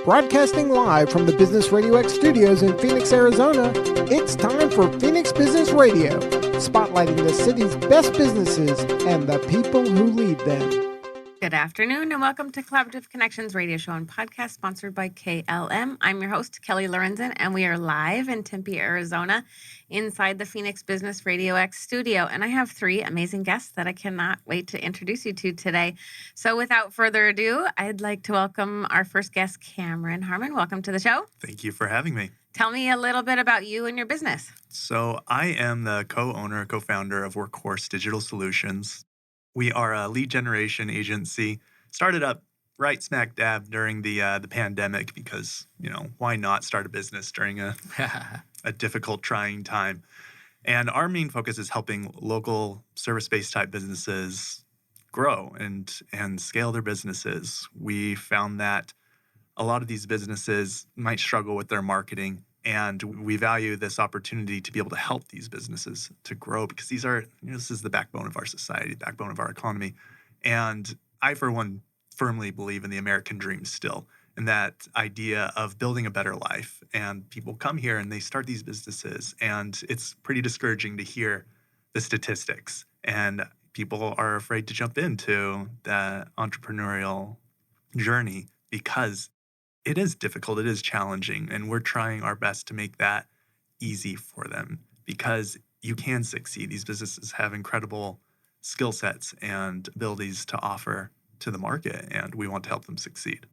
Broadcasting live from the Business RadioX studios in Phoenix, Arizona, it's time for Phoenix Business Radio, spotlighting the city's best businesses and the people who lead them. Good afternoon and welcome to Collaborative Connections radio show and podcast sponsored by KLM. I'm your host, Kelly Lorenzen, and we are live in Tempe, Arizona, inside the Phoenix Business RadioX studio. And I have three amazing guests that I cannot wait to introduce you to today. So without further ado, I'd like to welcome our first guest, Cameron Harman. Welcome to the show. Thank you for having me. Tell me a little bit about you and your business. So I am the co-founder of Workhorse Digital Solutions. We are a lead generation agency, started up right smack dab during the pandemic because, why not start a business during a difficult, trying time? And our main focus is helping local service-based type businesses grow and scale their businesses. We found that a lot of these businesses might struggle with their marketing, and we value this opportunity to be able to help these businesses to grow because this is the backbone of our society, the backbone of our economy. And I, for one, firmly believe in the American dream still, and that idea of building a better life. And people come here and they start these businesses, and it's pretty discouraging to hear the statistics. And people are afraid to jump into the entrepreneurial journey because it is difficult, it is challenging, and we're trying our best to make that easy for them because you can succeed. These businesses have incredible skill sets and abilities to offer to the market, and we want to help them succeed.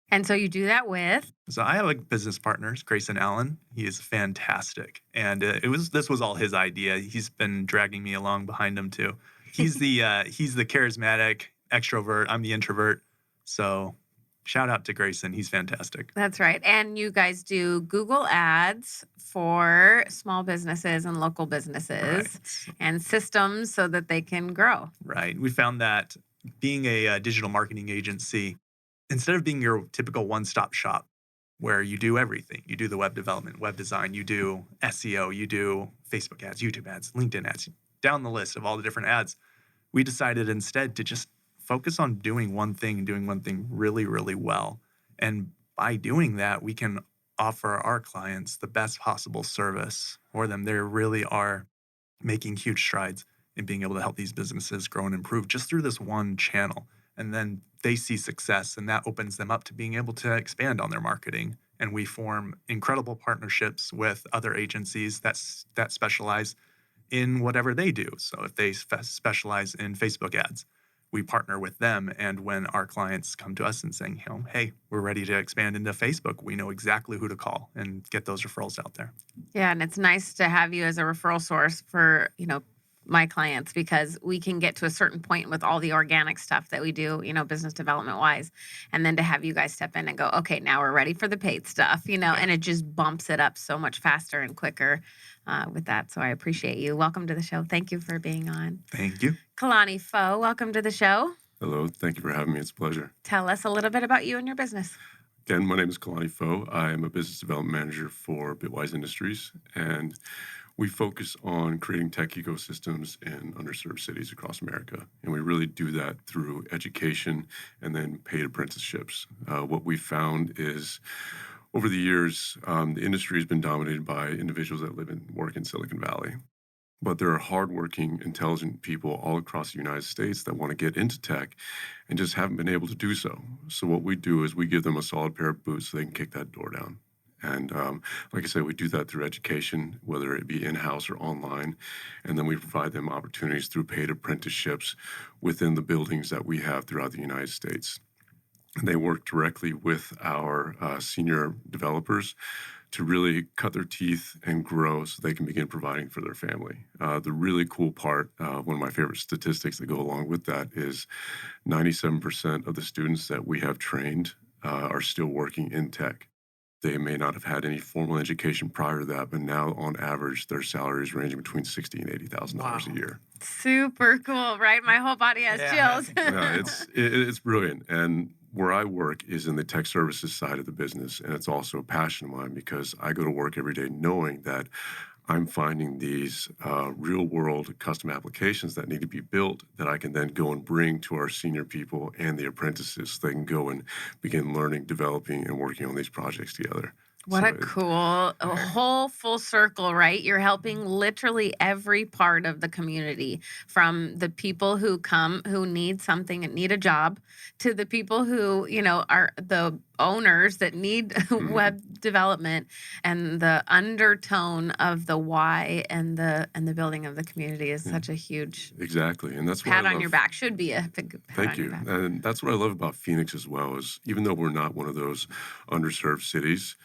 And so you do that with? So I have business partners, Grayson Allen. He is fantastic, and this was all his idea. He's been dragging me along behind him too. He's the charismatic extrovert. I'm the introvert, so. Shout out to Grayson. He's fantastic. That's right. And you guys do Google Ads for small businesses and local businesses and systems so that they can grow. Right. We found that being a digital marketing agency, instead of being your typical one-stop shop where you do everything, you do the web development, web design, you do SEO, you do Facebook ads, YouTube ads, LinkedIn ads, down the list of all the different ads, we decided instead to just focus on doing one thing and doing one thing really, really well. And by doing that, we can offer our clients the best possible service for them. They really are making huge strides in being able to help these businesses grow and improve just through this one channel. And then they see success, and that opens them up to being able to expand on their marketing. And we form incredible partnerships with other agencies that specialize in whatever they do. So if they specialize in Facebook ads, we partner with them, and when our clients come to us and saying, hey, we're ready to expand into Facebook, we know exactly who to call and get those referrals out there. Yeah, and it's nice to have you as a referral source for, my clients because we can get to a certain point with all the organic stuff that we do, business development wise. And then to have you guys step in and go, okay, now we're ready for the paid stuff, and it just bumps it up so much faster and quicker with that. So I appreciate you. Welcome to the show. Thank you for being on. Thank you. Kalani Fo, welcome to the show. Hello. Thank you for having me. It's a pleasure. Tell us a little bit about you and your business. Again, my name is Kalani Fo. I am a business development manager for Bitwise Industries, and we focus on creating tech ecosystems in underserved cities across America. And we really do that through education and then paid apprenticeships. What we found is over the years, the industry has been dominated by individuals that live and work in Silicon Valley. But there are hardworking, intelligent people all across the United States that want to get into tech and just haven't been able to do so. So what we do is we give them a solid pair of boots so they can kick that door down. And like I said, we do that through education, whether it be in-house or online. And then we provide them opportunities through paid apprenticeships within the buildings that we have throughout the United States. And they work directly with our senior developers to really cut their teeth and grow so they can begin providing for their family. The really cool part, one of my favorite statistics that go along with that is 97% of the students that we have trained are still working in tech. They may not have had any formal education prior to that, but now on average, their salary is ranging between $60,000 and $80,000 a year. Super cool, right? My whole body has chills. Yeah, it's brilliant. And where I work is in the tech services side of the business, and it's also a passion of mine because I go to work every day knowing that I'm finding these real-world custom applications that need to be built that I can then go and bring to our senior people and the apprentices so they can go and begin learning, developing, and working on these projects together. What a whole full circle, right? You're helping literally every part of the community, from the people who come, who need something and need a job, to the people who, are the owners that need web development, and the undertone of the why and the building of the community is such a huge Exactly. And that's what pat on your back. Should be a big pat Thank on your you. back. And that's what I love about Phoenix as well, is even though we're not one of those underserved cities,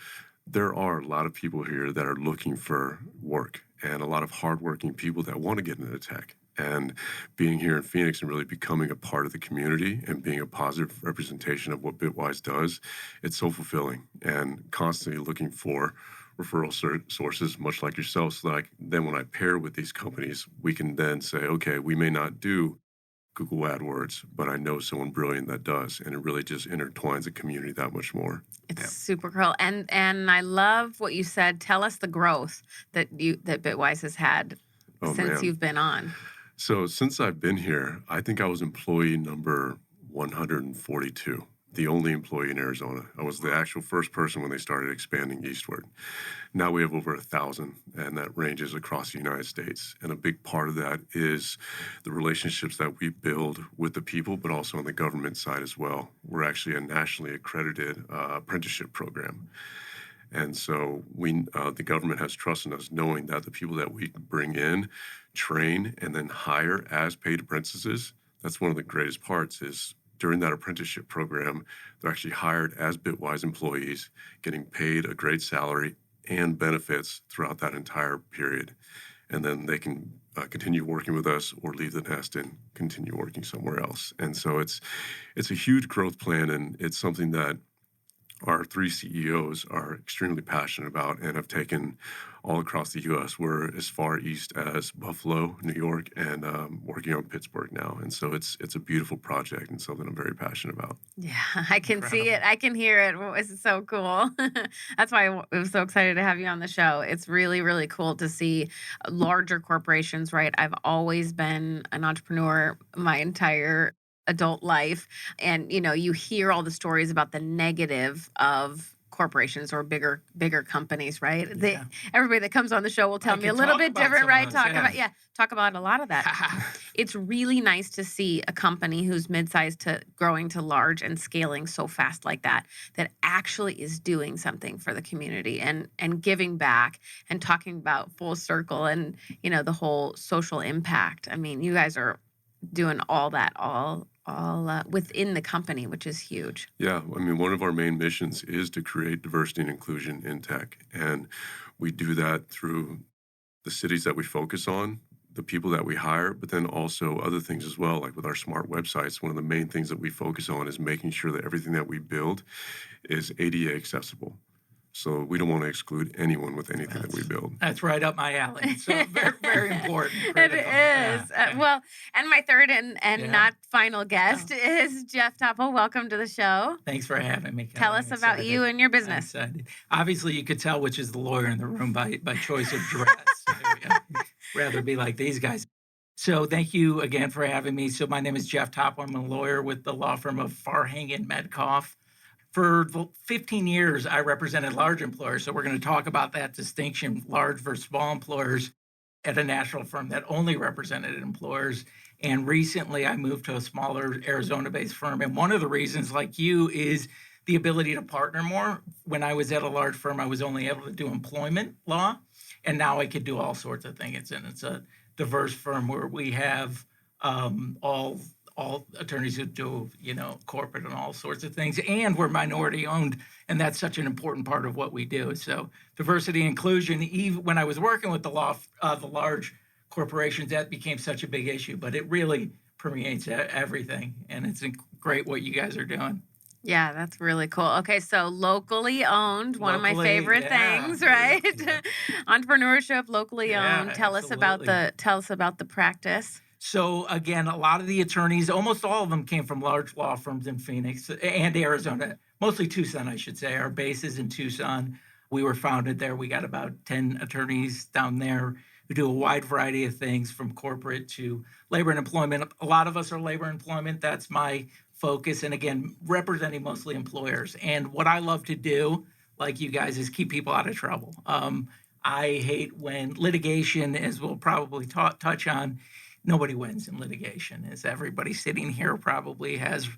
there are a lot of people here that are looking for work, and a lot of hardworking people that want to get into tech. And being here in Phoenix and really becoming a part of the community and being a positive representation of what Bitwise does, it's so fulfilling, and constantly looking for referral sources, much like yourself, so that then when I pair with these companies, we can then say, okay, we may not do Google AdWords, but I know someone brilliant that does, and it really just intertwines the community that much more. It's super cool, and I love what you said. Tell us the growth that Bitwise has had since you've been on. So since I've been here, I think I was employee number 142, the only employee in Arizona. I was the actual first person when they started expanding eastward. Now we have over 1,000, and that ranges across the United States. And a big part of that is the relationships that we build with the people, but also on the government side as well. We're actually a nationally accredited apprenticeship program. And so the government has trust in us, knowing that the people that we bring in, train, and then hire as paid apprentices. That's one of the greatest parts, is during that apprenticeship program, they're actually hired as Bitwise employees, getting paid a great salary and benefits throughout that entire period. And then they can continue working with us or leave the nest and continue working somewhere else. And so it's a huge growth plan, and it's something that our three CEOs are extremely passionate about and have taken all across the U.S. We're as far east as Buffalo, New York, and working on Pittsburgh now. And so it's a beautiful project and something I'm very passionate about. Yeah, I can see it. I can hear it. It's so cool. That's why I was so excited to have you on the show. It's really, really cool to see larger corporations, right? I've always been an entrepreneur my entire adult life, and you hear all the stories about the negative of corporations or bigger companies, right? Yeah. Everybody that comes on the show will tell me a little bit different, right? Talk about a lot of that. It's really nice to see a company who's mid-sized to growing to large and scaling so fast like that actually is doing something for the community and giving back and talking about full circle and the whole social impact. I mean, you guys are doing all that all within the company, which is huge. Yeah, I mean, one of our main missions is to create diversity and inclusion in tech. And we do that through the cities that we focus on, the people that we hire, but then also other things as well, like with our smart websites. One of the main things that we focus on is making sure that everything that we build is ADA accessible. So we don't want to exclude anyone with anything that we build. That's right up my alley. So very, very important. It is. Well, and my third and not final guest is Jeff Toppel. Welcome to the show. Thanks for having me, Kelly. Tell us about you and your business. Obviously, you could tell which is the lawyer in the room by choice of dress. I'd rather be like these guys. So thank you again for having me. So my name is Jeff Toppel. I'm a lawyer with the law firm of Farhang Medcoff. For 15 years, I represented large employers. So we're going to talk about that distinction, large versus small employers, at a national firm that only represented employers. And recently, I moved to a smaller Arizona-based firm. And one of the reasons, like you, is the ability to partner more. When I was at a large firm, I was only able to do employment law. And now I could do all sorts of things. And it's a diverse firm where we have all attorneys who do, corporate and all sorts of things, and we're minority owned, and that's such an important part of what we do. So diversity and inclusion, even when I was working with the large corporations, that became such a big issue, but it really permeates everything, and it's great what you guys are doing. Yeah, that's really cool. Okay, so locally owned, one of my favorite things, right? Yeah. Entrepreneurship, locally owned. Tell us about the practice. So again, a lot of the attorneys, almost all of them came from large law firms in Phoenix and Arizona, mostly Tucson, I should say. Our base is in Tucson. We were founded there. We got about 10 attorneys down there who do a wide variety of things from corporate to labor and employment. A lot of us are labor and employment. That's my focus. And again, representing mostly employers. And what I love to do, like you guys, is keep people out of trouble. I hate when litigation, as we'll probably touch on, nobody wins in litigation, as everybody sitting here probably has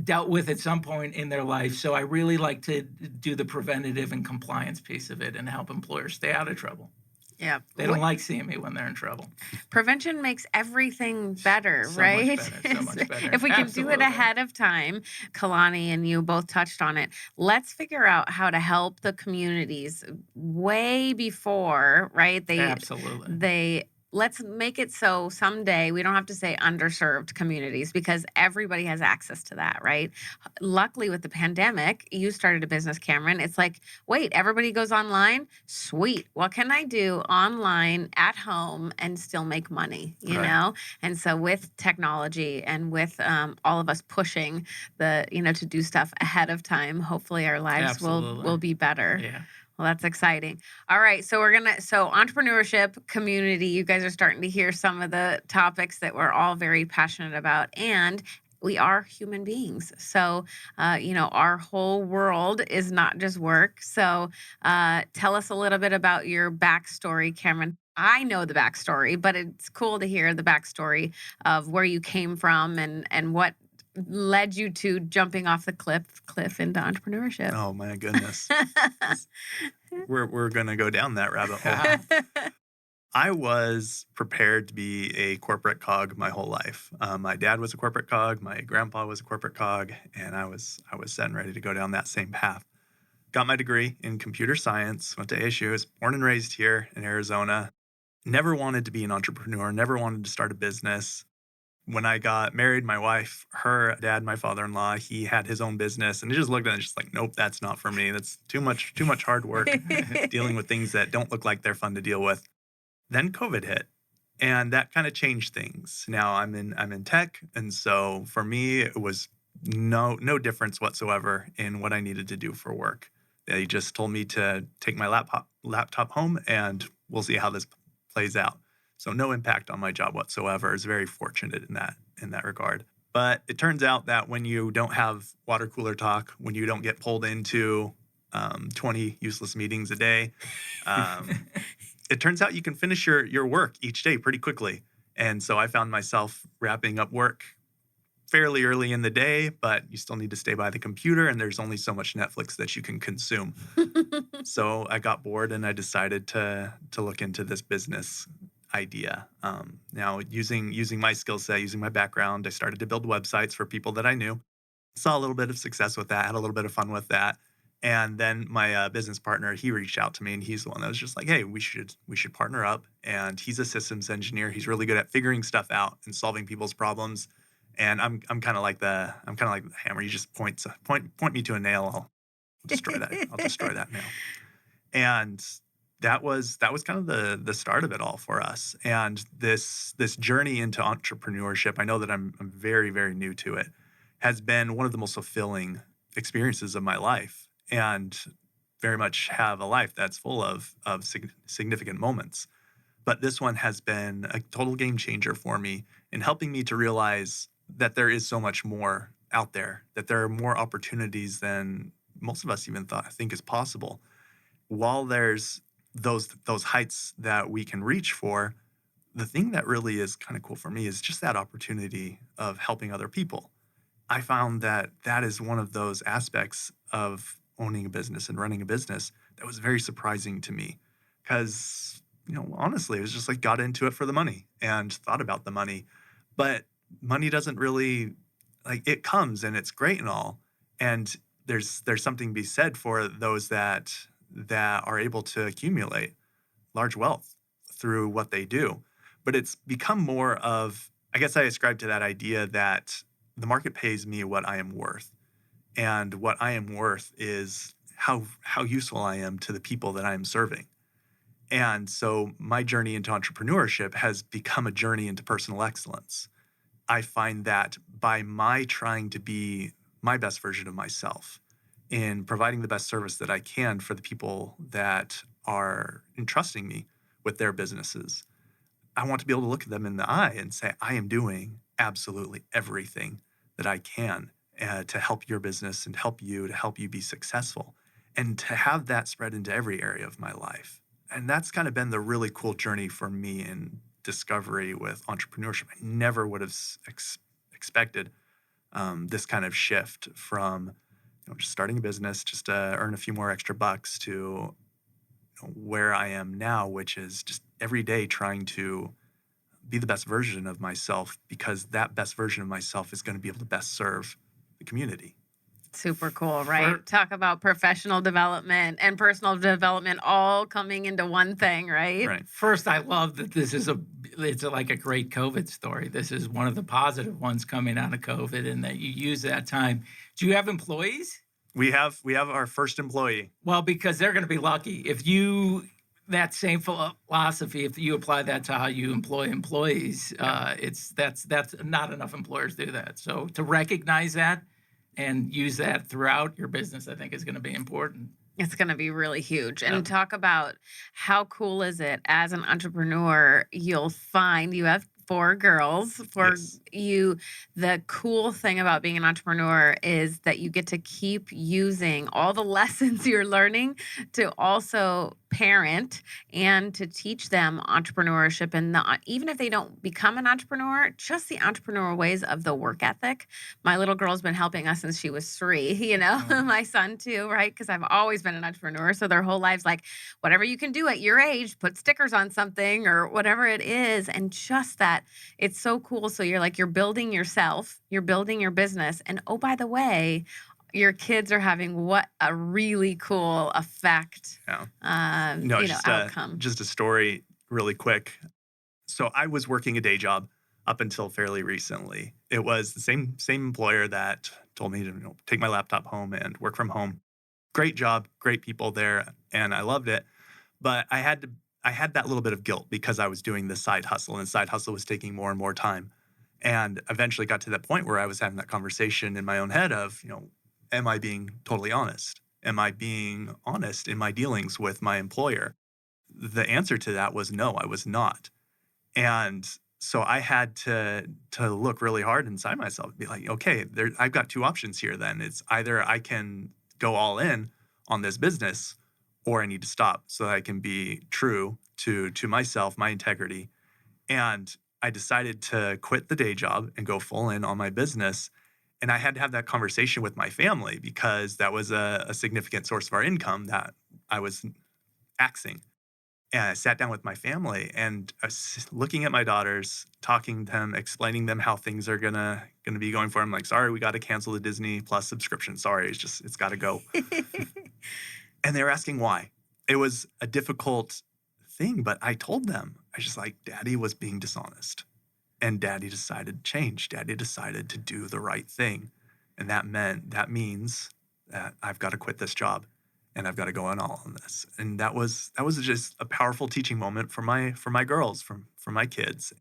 dealt with at some point in their life. So I really like to do the preventative and compliance piece of it and help employers stay out of trouble. Yeah. They don't like seeing me when they're in trouble. Prevention makes everything better, So right? much better, so much better. If we can do it Absolutely. ahead of time, Kalani and you both touched on it. Let's figure out how to help the communities way before, right? Absolutely. Let's make it so someday we don't have to say underserved communities, because everybody has access to that, right? Luckily, with the pandemic, you started a business, Cameron. It's like, wait, everybody goes online? Sweet. What can I do online at home and still make money, you Right. know? And so with technology and with all of us pushing to do stuff ahead of time, hopefully our lives will Absolutely. be better. Yeah. Well, that's exciting. All right. So entrepreneurship, community, you guys are starting to hear some of the topics that we're all very passionate about. And we are human beings. So, our whole world is not just work. So tell us a little bit about your backstory, Cameron. I know the backstory, but it's cool to hear the backstory of where you came from and what led you to jumping off the cliff into entrepreneurship. Oh my goodness. We're going to go down that rabbit hole. I was prepared to be a corporate cog my whole life. My dad was a corporate cog, my grandpa was a corporate cog, and I was set and ready to go down that same path. Got my degree in computer science, went to ASU, was born and raised here in Arizona. Never wanted to be an entrepreneur, never wanted to start a business. When I got married, my wife, her dad, my father-in-law, he had his own business, and he just looked at it and just like, nope, that's not for me. That's too much hard work dealing with things that don't look like they're fun to deal with. Then COVID hit, and that kind of changed things. Now I'm in tech, and so for me, it was no difference whatsoever in what I needed to do for work. They just told me to take my laptop home, and we'll see how this plays out. So no impact on my job whatsoever. I was very fortunate in that regard. But it turns out that when you don't have water cooler talk, when you don't get pulled into 20 useless meetings a day, it turns out you can finish your work each day pretty quickly. And so I found myself wrapping up work fairly early in the day, but you still need to stay by the computer, and there's only so much Netflix that you can consume. So I got bored, and I decided to look into this business idea. Now, using my skill set, using my background, I started to build websites for people that I knew. Saw a little bit of success with that, had a little bit of fun with that. And then my business partner, he reached out to me, and he's the one that was just like, hey, we should partner up. And he's a systems engineer. He's really good at figuring stuff out and solving people's problems. And I'm kind of like the hammer. You just point me to a nail, I'll destroy that. I'll destroy that nail. And that was kind of the start of it all for us. And this journey into entrepreneurship, I know that I'm very, very new to it, has been one of the most fulfilling experiences of my life, and very much have a life that's full of significant moments. But this one has been a total game changer for me in helping me to realize that there is so much more out there, that there are more opportunities than most of us even think is possible. While there's those heights that we can reach for, the thing that really is kind of cool for me is just that opportunity of helping other people. I found that is one of those aspects of owning a business and running a business that was very surprising to me, because, honestly, it was just like got into it for the money and thought about the money, but money doesn't really, like, it comes and it's great and all. And there's something to be said for those that are able to accumulate large wealth through what they do. But it's become more of, I guess I ascribe to that idea that the market pays me what I am worth. And what I am worth is how useful I am to the people that I am serving. And so my journey into entrepreneurship has become a journey into personal excellence. I find that by my trying to be my best version of myself in providing the best service that I can for the people that are entrusting me with their businesses. I want to be able to look at them in the eye and say, I am doing absolutely everything that I can to help your business and to help you be successful, and to have that spread into every area of my life. And that's kind of been the really cool journey for me in discovery with entrepreneurship. I never would have expected this kind of shift from just starting a business just to earn a few more extra bucks to where I am now, which is just every day trying to be the best version of myself, because that best version of myself is going to be able to best serve the community. Super cool, right? Talk about professional development and personal development all coming into one thing, right? Right. First, I love that it's like a great COVID story. This is one of the positive ones coming out of COVID, and that you use that time. Do you have employees? We have our first employee. Well, because they're going to be lucky. That same philosophy, if you apply that to how you employ employees, that's not enough employers do that. So to recognize that and use that throughout your business, I think is going to be important. It's going to be really huge. And talk about how cool is it as an entrepreneur, you'll find you have 4 girls. Yes. The cool thing about being an entrepreneur is that you get to keep using all the lessons you're learning to also parent and to teach them entrepreneurship. And even if they don't become an entrepreneur, just the entrepreneurial ways of the work ethic. My little girl's been helping us since she was 3, my son too, right? Because I've always been an entrepreneur. So their whole lives, like, whatever you can do at your age, put stickers on something or whatever it is. And just that, it's so cool. So you're building yourself, you're building your business. And oh, by the way, your kids are having what a really cool effect. Outcome. Just a story really quick. So I was working a day job up until fairly recently. It was the same employer that told me to take my laptop home and work from home. Great job, great people there, and I loved it. But I had that little bit of guilt because I was doing this side hustle, and the side hustle was taking more and more time. And eventually got to that point where I was having that conversation in my own head of, am I being totally honest? Am I being honest in my dealings with my employer? The answer to that was no, I was not. And so I had to look really hard inside myself and be like, okay, I've got 2 options here then. It's either I can go all in on this business, or I need to stop so that I can be true to myself, my integrity. And I decided to quit the day job and go full in on my business. And I had to have that conversation with my family because that was a significant source of our income that I was axing. And I sat down with my family and I was looking at my daughters, talking to them, explaining them how things are gonna be going for them. Like, sorry, we got to cancel the Disney Plus subscription. Sorry, it's got to go. And they were asking why. It was a difficult thing, but I told them, I was just like, Daddy was being dishonest. And Daddy decided to change. Daddy decided to do the right thing. And that means that I've got to quit this job and I've got to go on all on this. And that was just a powerful teaching moment for my girls, for my kids.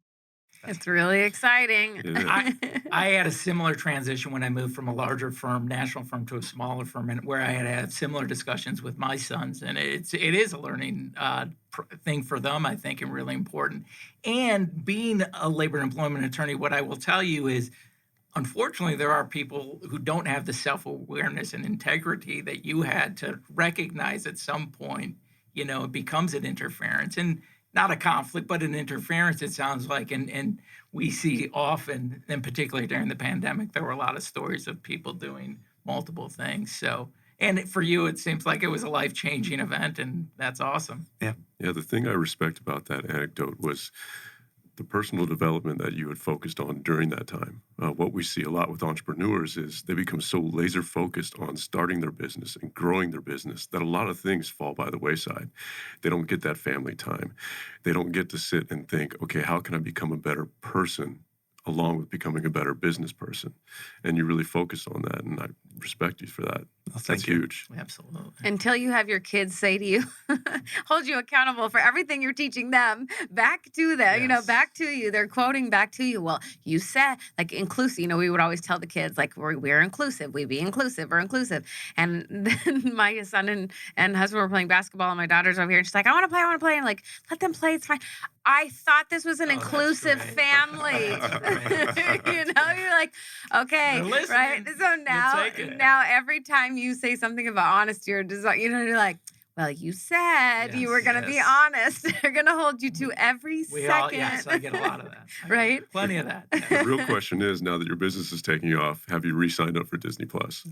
It's really exciting. I had a similar transition when I moved from a larger firm, national firm, to a smaller firm, and where I had to have similar discussions with my sons. And it is a learning thing for them, I think, and really important. And being a labor and employment attorney, what I will tell you is, unfortunately, there are people who don't have the self-awareness and integrity that you had to recognize at some point, it becomes an interference. And not a conflict, but an interference, it sounds like. And we see often, and particularly during the pandemic, there were a lot of stories of people doing multiple things. So, and for you, it seems like it was a life-changing event, and that's awesome. Yeah. Yeah, the thing I respect about that anecdote was the personal development that you had focused on during that time. What we see a lot with entrepreneurs is they become so laser focused on starting their business and growing their business that a lot of things fall by the wayside. They don't get that family time. They don't get to sit and think, okay, how can I become a better person along with becoming a better business person? And you really focus on that, and I respect you for that. Well, That's thank you. huge. Absolutely. Until you have your kids say to you, hold you accountable for everything you're teaching them back to them, Yes. back to you. They're quoting back to you. Well, you said, like, inclusive, we would always tell the kids, like, we're inclusive. We be inclusive. We're inclusive. And then my son and husband were playing basketball, and my daughter's over here, and she's like, I want to play. And like, let them play. It's fine. I thought this was an Oh, that's inclusive great. family. That's great. You're like, okay, They're listening. right? So take it. now every time you say something about honesty or design, you're like, well, you said you were Yes, going to be yes. honest. They're going to hold you to every second. Yes, I get a lot of that. I get Right? Plenty of that. The real question is, now that your business is taking off, have you re-signed up for Disney Plus?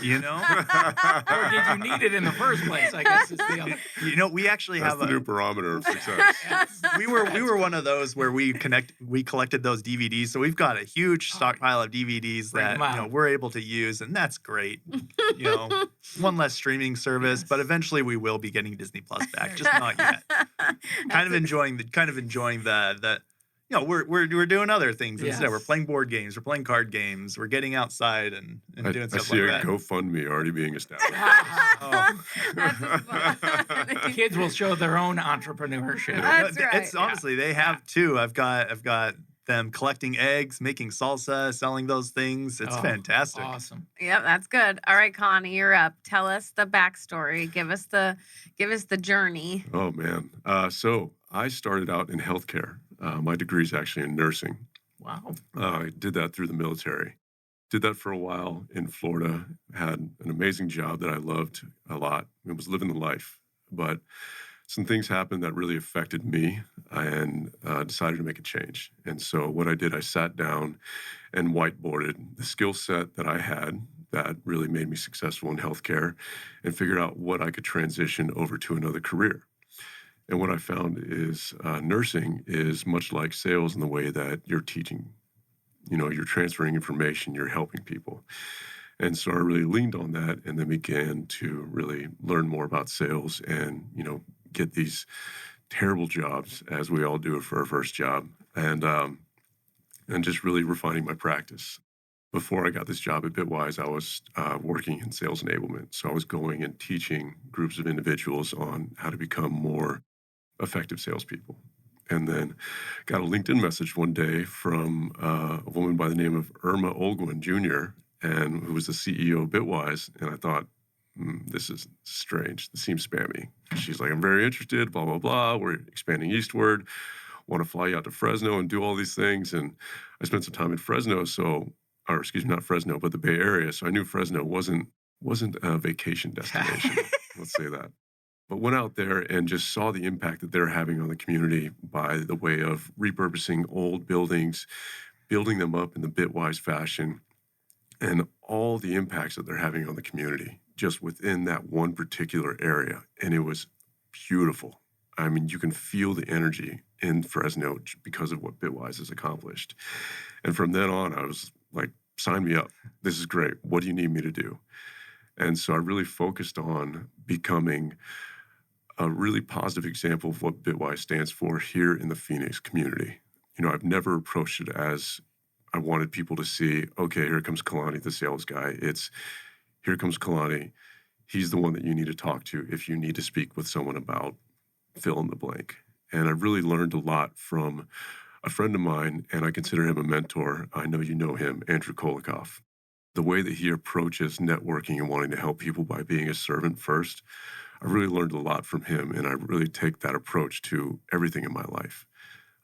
You know, Or did you need it in the first place? I guess is the other. we actually That's have the new barometer of success. Yes. we were one of those where we collected those DVDs, so we've got a huge stockpile of DVDs Bring that 'em out. we're able to use, and that's great. One less streaming service, but eventually we will be getting Disney Plus back, just not yet. kind of enjoying the we're doing other things instead. Yes. We're playing board games, we're playing card games, we're getting outside and doing I stuff see like a that. GoFundMe already being established. Oh. That's fun. Kids will show their own entrepreneurship. That's It's right. honestly, they have too. I've got them collecting eggs, making salsa, selling those things. It's Oh, fantastic. Awesome. Yep, that's good. All right, Kalani, you're up. Tell us the backstory. Give us the journey. Oh, man. So I started out in healthcare. My degree is actually in nursing. Wow. I did that through the military. Did that for a while in Florida. Had an amazing job that I loved a lot. It was living the life. But some things happened that really affected me, and decided to make a change. And so what I did, I sat down and whiteboarded the skill set that I had that really made me successful in healthcare, and figured out what I could transition over to another career. And what I found is nursing is much like sales in the way that you're teaching. You're transferring information, you're helping people. And so I really leaned on that, and then began to really learn more about sales and, get these terrible jobs, as we all do it for our first job, and just really refining my practice. Before I got this job at Bitwise, I was working in sales enablement. So I was going and teaching groups of individuals on how to become more effective salespeople. And then got a LinkedIn message one day from a woman by the name of Irma Olguin Jr., and who was the CEO of Bitwise. And I thought, this is strange. This seems spammy. She's like, I'm very interested, blah, blah, blah. We're expanding eastward. Want to fly you out to Fresno and do all these things. And I spent some time in Fresno, not Fresno, but the Bay Area. So I knew Fresno wasn't a vacation destination. Let's say that. But went out there and just saw the impact that they're having on the community by the way of repurposing old buildings, building them up in the Bitwise fashion, and all the impacts that they're having on the community just within that one particular area. And it was beautiful. I mean, you can feel the energy in Fresno because of what Bitwise has accomplished. And from then on, I was like, sign me up. This is great. What do you need me to do? And so I really focused on becoming a really positive example of what Bitwise stands for here in the Phoenix community. I've never approached it as I wanted people to see, okay, here comes Kalani, the sales guy. It's, here comes Kalani. He's the one that you need to talk to if you need to speak with someone about fill in the blank. And I really learned a lot from a friend of mine, and I consider him a mentor. I know you know him, Andrew Kolikoff. The way that he approaches networking and wanting to help people by being a servant first, I really learned a lot from him, and I really take that approach to everything in my life.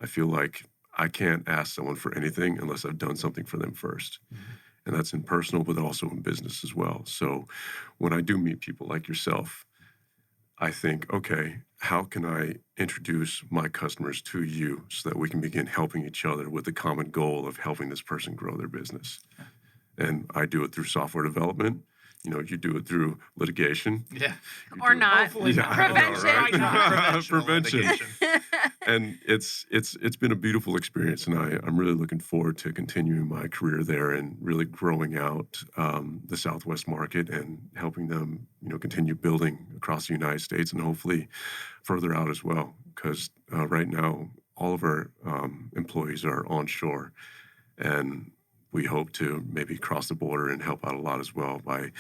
I feel like I can't ask someone for anything unless I've done something for them first. Mm-hmm. And that's in personal, but also in business as well. So when I do meet people like yourself, I think, okay, how can I introduce my customers to you so that we can begin helping each other with the common goal of helping this person grow their business? And I do it through software development. You do it through litigation. Yeah. Or not. Hopefully not. Prevention. Prevention. And it's been a beautiful experience, and I'm really looking forward to continuing my career there and really growing out the Southwest market and helping them, continue building across the United States and hopefully further out as well. Because right now, all of our employees are onshore, and we hope to maybe cross the border and help out a lot as well by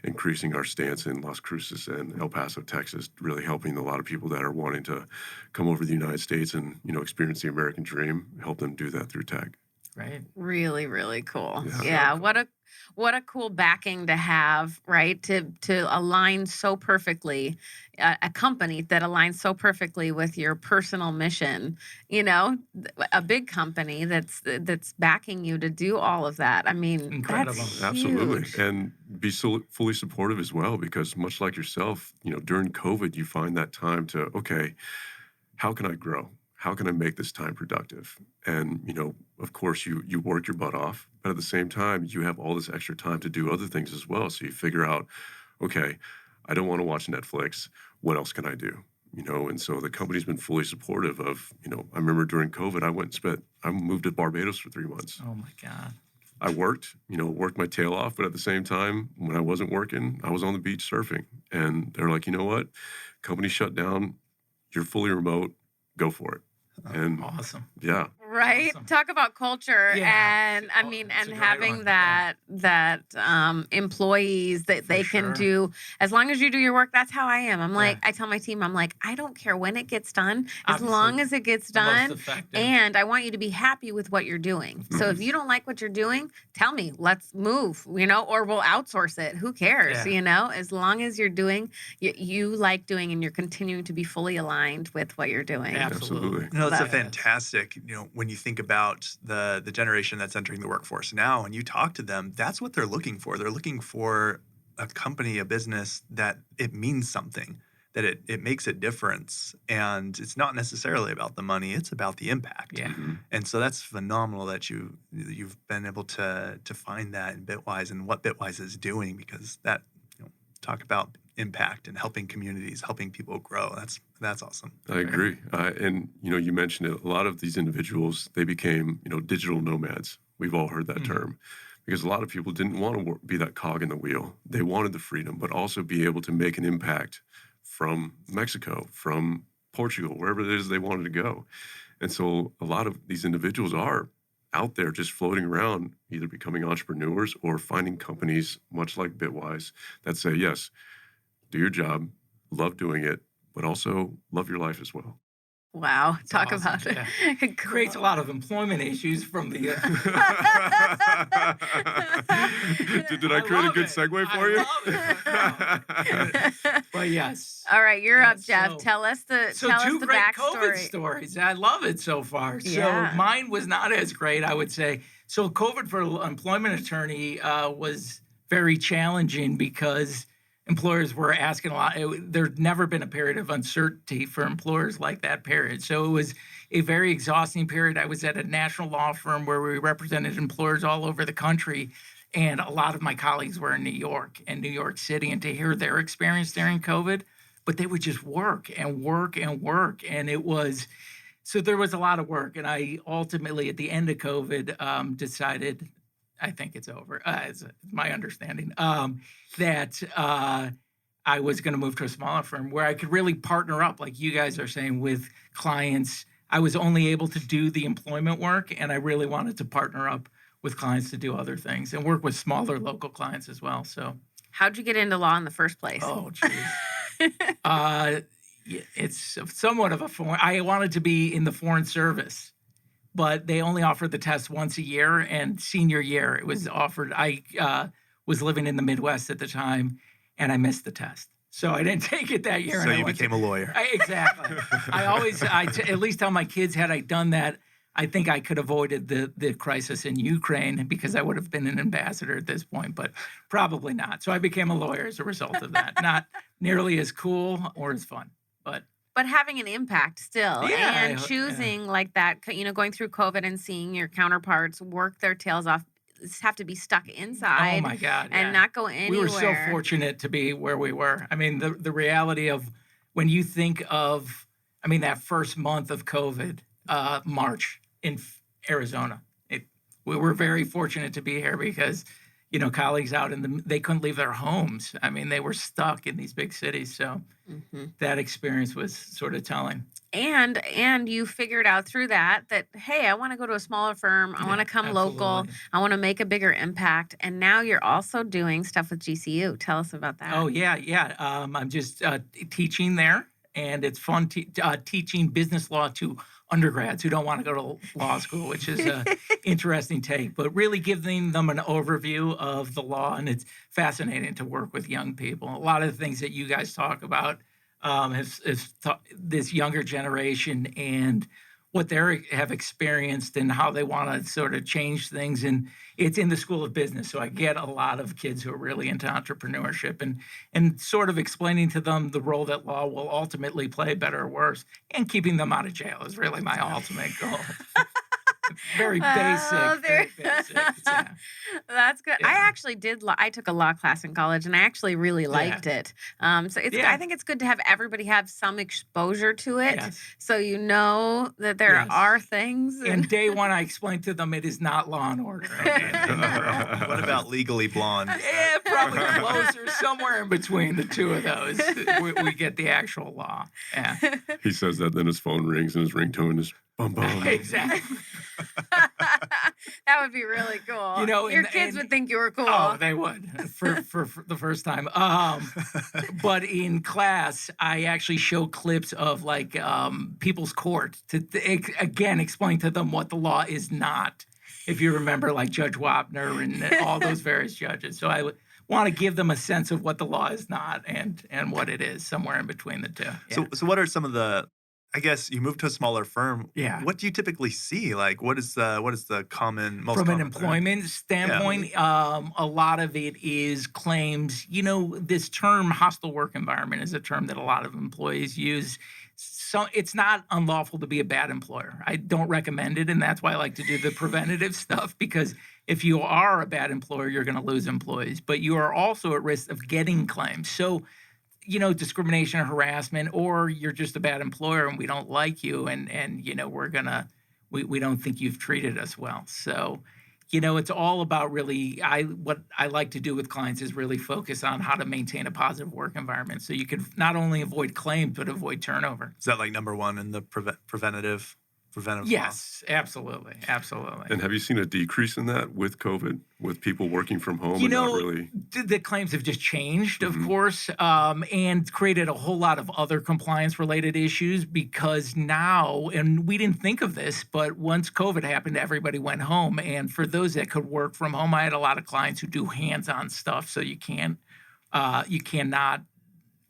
increasing our stance in Las Cruces and El Paso, Texas, really helping a lot of people that are wanting to come over to the United States and, experience the American dream, help them do that through tech. Right. Really, really cool. Yeah. Yeah. So cool. What a cool backing to have, right? To align so perfectly, a company that aligns so perfectly with your personal mission. A big company that's backing you to do all of that. I mean, Incredible. that's Absolutely. huge. And be fully supportive as well, because much like yourself, during COVID, you find that time to, okay, how can I grow? How can I make this time productive? And, of course, you work your butt off, but at the same time, you have all this extra time to do other things as well. So you figure out, okay, I don't want to watch Netflix. What else can I do? And so the company's been fully supportive of, I remember during COVID, I moved to Barbados for 3 months. Oh my God. I worked my tail off, but at the same time, when I wasn't working, I was on the beach surfing. And they're like, you know what? Company shut down. You're fully remote. Go for it. And Awesome. yeah. Right. Awesome. Talk about culture. Yeah. And Oh, and that's a great having one. that employees that they can sure. do, as long as you do your work. That's how I am. I'm like, Yeah. I tell my team, I'm like, I don't care when it gets done, as Obviously, long as it gets the most done. effective. And I want you to be happy with what you're doing. So if you don't like what you're doing, tell me, let's move, or we'll outsource it. Who cares? Yeah. As long as you're doing, you like doing, and you're continuing to be fully aligned with what you're doing. Absolutely. Absolutely. No, it's a Love it. fantastic, when you think about the generation that's entering the workforce now and you talk to them, that's what they're looking for. They're looking for a company, a business that it means something, that it makes a difference. And it's not necessarily about the money, it's about the impact. Yeah. Mhm. And so that's phenomenal that you've been able to find that in Bitwise and what Bitwise is doing, because that, talk about impact and helping communities, helping people grow. That's awesome. I agree. And, you mentioned it, a lot of these individuals, they became, digital nomads. We've all heard that term, because a lot of people didn't want to be that cog in the wheel. They wanted the freedom, but also be able to make an impact from Mexico, from Portugal, wherever it is they wanted to go. And so a lot of these individuals are out there just floating around, either becoming entrepreneurs or finding companies much like Bitwise that say, yes, do your job, love doing it, but also love your life as well. Wow. Talk awesome. about Yeah. it. Creates a lot of employment issues from the. Did I create a love good it. segue for I you? love it. But yes. All right, you're Yeah, up, Jeff. so- tell us the So tell us two the great backstory. COVID stories. I love it so far. Yeah. So mine was not as great, I would say. So COVID for employment attorney was very challenging because employers were asking a lot. There'd never been a period of uncertainty for employers like that period. So it was a very exhausting period. I was at a national law firm where we represented employers all over the country. And a lot of my colleagues were in New York and New York City. And to hear their experience during COVID, but they would just work and work and work. And it was, so there was a lot of work. And I ultimately, at the end of COVID, decided, I think it's over, it's my understanding, that I was going to move to a smaller firm where I could really partner up, like you guys are saying, with clients. I was only able to do the employment work, and I really wanted to partner up with clients to do other things and work with smaller local clients as well. So, How'd you get into law in the first place? oh, geez. It's somewhat of a foreign. I wanted to be in the foreign service, but they only offered the test once a year. And senior year, it was offered. I was living in the Midwest at the time, and I missed the test, so I didn't take it that year. So and you became a lawyer. Exactly. I at least tell my kids, had I done that, I think I could have avoided the crisis in Ukraine, because I would have been an ambassador at this point, but probably not. So I became a lawyer as a result of that. Not nearly as cool or as fun, but having an impact still, Yeah, and choosing like that, going through COVID and seeing your counterparts work their tails off, have to be stuck inside. oh my God, and yeah. not go anywhere. We were so fortunate to be where we were. I mean, the reality of when you think of, that first month of COVID, March in Arizona, we were very fortunate to be here because colleagues out they couldn't leave their homes. I mean, they were stuck in these big cities. So that experience was sort of telling. And you figured out through that, hey, I want to go to a smaller firm. I want to come local. Absolutely. I want to make a bigger impact. And now you're also doing stuff with GCU. Tell us about that. Oh, yeah. I'm just teaching there, and it's fun teaching business law to undergrads who don't want to go to law school, which is an interesting take, but really giving them an overview of the law. And it's fascinating to work with young people. A lot of the things that you guys talk about this younger generation and what they have experienced and how they want to sort of change things. And it's in the School of Business. So I get a lot of kids who are really into entrepreneurship and sort of explaining to them the role that law will ultimately play, better or worse, and keeping them out of jail is really my ultimate goal. Very basic. Very basic. Yeah. That's good. Yeah. I actually I took a law class in college, and I actually really liked it. So I think it's good to have everybody have some exposure to it, so you know that there are things. And day one, I explained to them it is not Law and Order. What about Legally Blonde? Yeah, probably closer, somewhere in between the two of those. We get the actual law. Yeah. He says that, then his phone rings and his ringtone is bum bum. Exactly. That would be really cool. Your kids would think you were cool. Oh, they would for the first time. But in class, I actually show clips of people's court to again explain to them what the law is not. If you remember, like Judge Wapner and all those various judges. So I want to give them a sense of what the law is not and what it is, somewhere in between the two. Yeah. So what are some of the? I guess you moved to a smaller firm. Yeah. What do you typically see? Like, what is the most From common an employment standpoint, a lot of it is claims. This term hostile work environment is a term that a lot of employees use. So it's not unlawful to be a bad employer. I don't recommend it, and that's why I like to do the preventative stuff, because if you are a bad employer, you're going to lose employees, but you are also at risk of getting claims. So discrimination or harassment, or you're just a bad employer and we don't like you, and we don't think you've treated us well. So, it's all about really, what I like to do with clients is really focus on how to maintain a positive work environment so you can not only avoid claims, but avoid turnover. Is that like number one in the preventative Yes, absolutely. And have you seen a decrease in that with COVID, with people working from home? The claims have just changed, of course, and created a whole lot of other compliance-related issues, because now, and we didn't think of this, but once COVID happened, everybody went home. And for those that could work from home, I had a lot of clients who do hands-on stuff, so you cannot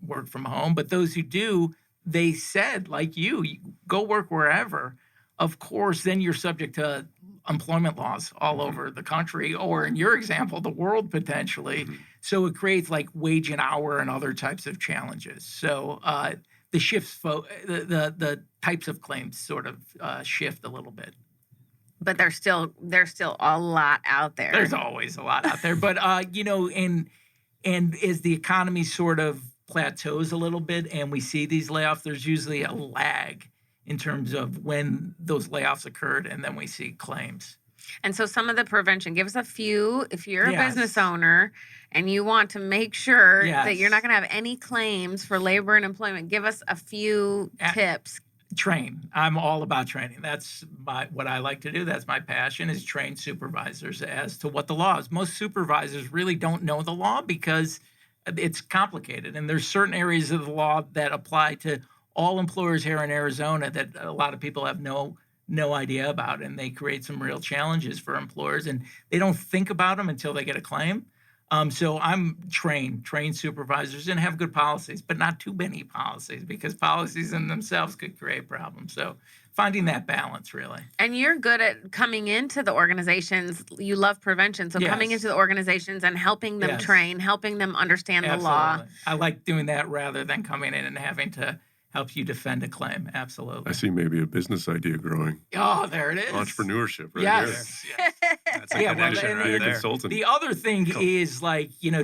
work from home. But those who do, they said, like you go work wherever. Of course, then you're subject to employment laws all over the country, or in your example, the world potentially. So it creates like wage and hour and other types of challenges. So the shifts, the types of claims sort of shift a little bit. But there's still a lot out there. There's always a lot out there, but and as the economy sort of plateaus a little bit and we see these layoffs, there's usually a lag in terms of when those layoffs occurred, and then we see claims. And so some of the prevention, give us a few, if you're a business owner and you want to make sure that you're not going to have any claims for labor and employment, give us a few tips. Train. I'm all about training. That's what I like to do. That's my passion, is train supervisors as to what the law is. Most supervisors really don't know the law because it's complicated. And there's certain areas of the law that apply to all employers here in Arizona that a lot of people have no idea about, and they create some real challenges for employers, and they don't think about them until they get a claim. So I'm train supervisors, and have good policies, but not too many policies, because policies in themselves could create problems. So finding that balance, really. And you're good at coming into the organizations. You love prevention. So coming into the organizations and helping them train, helping them understand the law. I like doing that rather than coming in and having to help you defend a claim. Absolutely. I see maybe a business idea growing. Oh, there it is. Entrepreneurship right yes. there. Yes. That's a connection right there. Consultant. The other thing is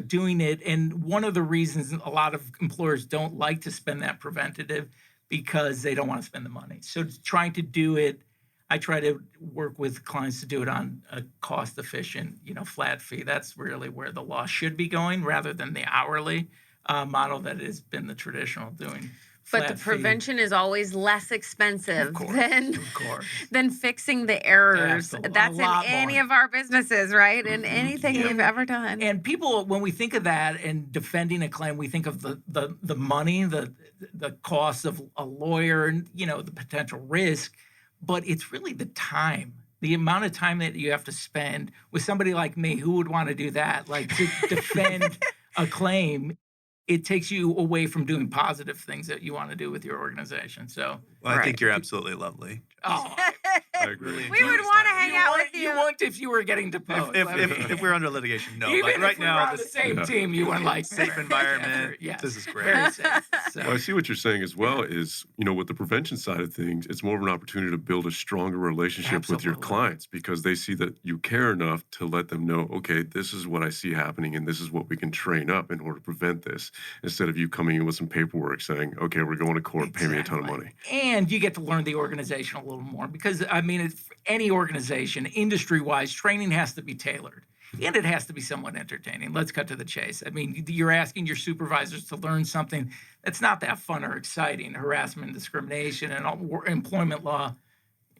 doing it. And one of the reasons a lot of employers don't like to spend that preventative, because they don't want to spend the money. So trying to do it, I try to work with clients to do it on a cost efficient, flat fee. That's really where the law should be going rather than the hourly model that has been the traditional doing. But the fee. prevention is always less expensive Of course, than of course. than fixing the errors. Absolutely. That's A in lot any more. of our businesses, right? In anything Yeah. we've ever done. And people, when we think of that and defending a claim, we think of the money, the cost of a lawyer, and the potential risk. But it's really the time, the amount of time that you have to spend with somebody like me. Who would want to do that? Like to defend a claim. It takes you away from doing positive things that you want to do with your organization. So, Well, I Right. think you're absolutely lovely. oh, I agree. Really we enjoy would this want to time. hang out with you. You wouldn't if you were getting deposed. If we're under litigation, no. Even But if right we now, were on the this same Yeah. team, you wouldn't like safe environment. Yes. This is great. Very safe. So, Well, I see what you're saying as well is, with the prevention side of things, it's more of an opportunity to build a stronger relationship with your Absolutely. clients because they see that you care enough to let them know, okay, this is what I see happening and this is what we can train up in order to prevent this, instead of you coming in with some paperwork saying, okay, we're going to court, pay me a ton of Exactly. money. And you get to learn the organization a little more because, it's any organization, industry-wise, training has to be tailored. And it has to be somewhat entertaining. Let's cut to the chase. I mean, you're asking your supervisors to learn something that's not that fun or exciting, harassment and discrimination and employment law.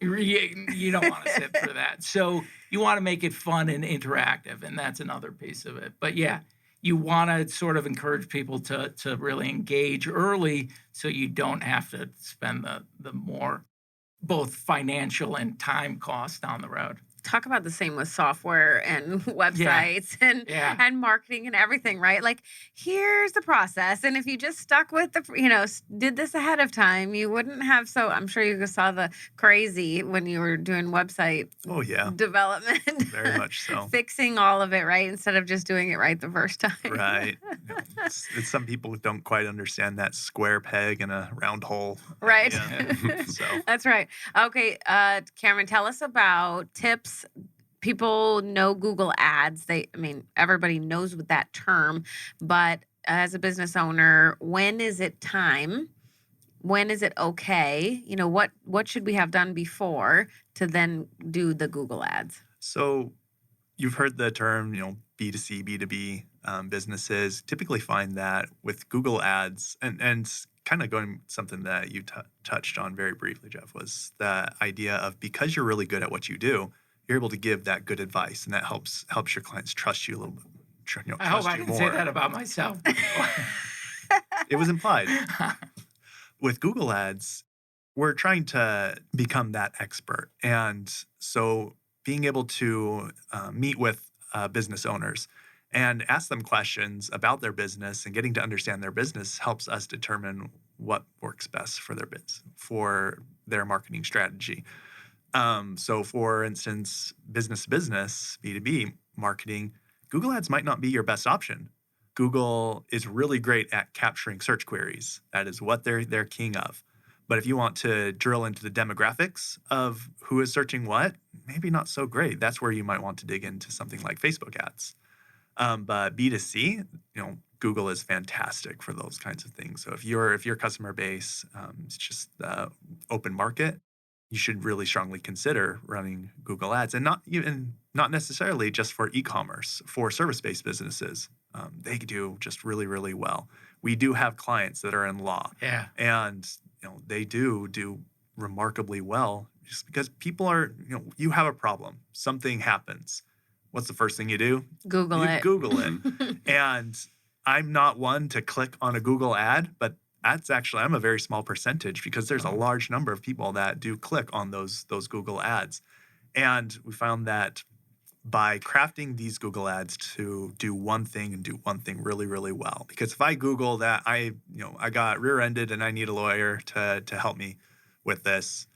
You don't want to sit through that. So you want to make it fun and interactive, and that's another piece of it. But yeah, you want to sort of encourage people to really engage early so you don't have to spend the more both financial and time costs down the road. Talk about the same with software and websites and Yeah. and marketing and everything, right? Like, here's the process, and if you just stuck with did this ahead of time, you wouldn't have. So I'm sure you saw the crazy when you were doing website Oh, yeah. development, Very much so. fixing all of it right instead of just doing it right the first time. Right. It's some people don't quite understand that square peg and a round hole. Right. idea. So That's right. Okay, Cameron, tell us about tips. People know Google Ads. Everybody knows with that term, but as a business owner, when is it time? When is it okay? What should we have done before to then do the Google Ads? So you've heard the term, B2C, B2B businesses typically find that with Google Ads and kind of going something that you touched on very briefly, Jeff, was the idea of because you're really good at what you do, you're able to give that good advice, and that helps your clients trust you a little bit. I hope Trust I you didn't more. say that about myself. It was implied. With Google Ads, we're trying to become that expert. And so being able to meet with business owners and ask them questions about their business and getting to understand their business helps us determine what works best for their for their marketing strategy. So for instance, business to business, B2B marketing, Google Ads might not be your best option. Google is really great at capturing search queries. That is what they're king of. But if you want to drill into the demographics of who is searching what, maybe not so great. That's where you might want to dig into something like Facebook ads. But B2C, Google is fantastic for those kinds of things. So if your customer base is just open market, you should really strongly consider running Google Ads, and not necessarily just for e-commerce, for service-based businesses. They do just really, really well. We do have clients that are in law, Yeah. and they do remarkably well just because people are, you have a problem, something happens. What's the first thing you do? Google You it. Google it. And I'm not one to click on a Google ad, but I'm a very small percentage because there's a large number of people that do click on those Google ads. And we found that by crafting these Google ads to do one thing and do one thing really, really well. Because if I Google that I got rear-ended and I need a lawyer to help me with this,